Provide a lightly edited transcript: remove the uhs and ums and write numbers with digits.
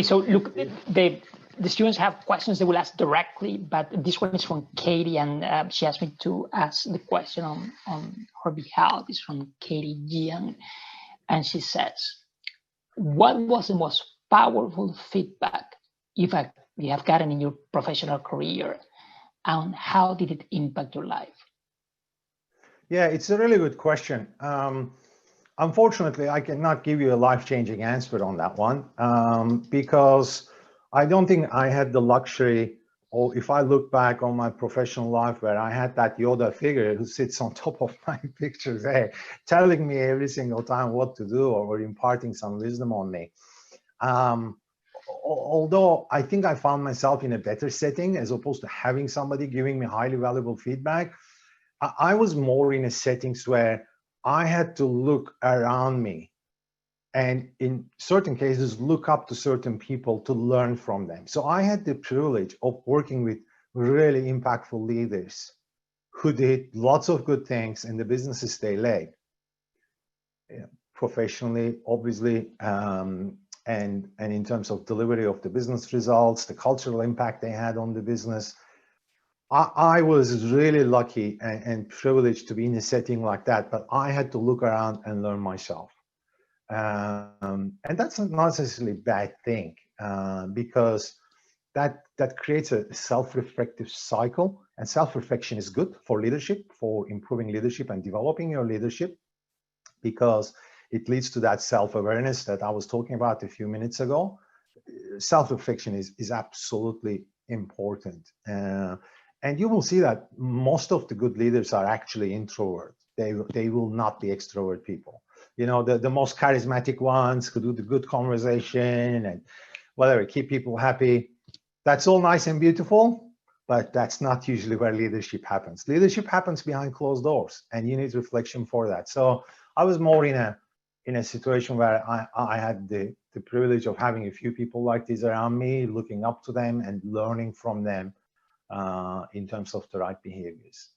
So look, the students have questions they will ask directly, but this one is from Katie, and she asked me to ask the question on her behalf. It's from Katie Jian, and she says, what was the most powerful feedback you have gotten in your professional career, and how did it impact your life? Yeah, it's a really good question. Unfortunately, I cannot give you a life-changing answer on that one, because I don't think I had the luxury, or if I look back on my professional life where I had that Yoda figure who sits on top of my pictures there, telling me every single time what to do or imparting some wisdom on me. Although I think I found myself in a better setting as opposed to having somebody giving me highly valuable feedback, I was more in a settings where I had to look around me and in certain cases look up to certain people to learn from them. So I had the privilege of working with really impactful leaders who did lots of good things in the businesses they led, professionally, obviously, and in terms of delivery of the business results, the cultural impact they had on the business. I was really lucky and privileged to be in a setting like that, but I had to look around and learn myself. And that's not necessarily a bad thing, because that creates a self-reflective cycle, and self-reflection is good for leadership, for improving leadership and developing your leadership, because it leads to that self-awareness that I was talking about a few minutes ago. Self-reflection is absolutely important. And you will see that most of the good leaders are actually introverts. They will not be extrovert people. You know, the most charismatic ones who do the good conversation and whatever, keep people happy. That's all nice and beautiful, but that's not usually where leadership happens. Leadership happens behind closed doors, and you need reflection for that. So I was more in a situation where I had the privilege of having a few people like this around me, looking up to them and learning from them in terms of the right behaviors.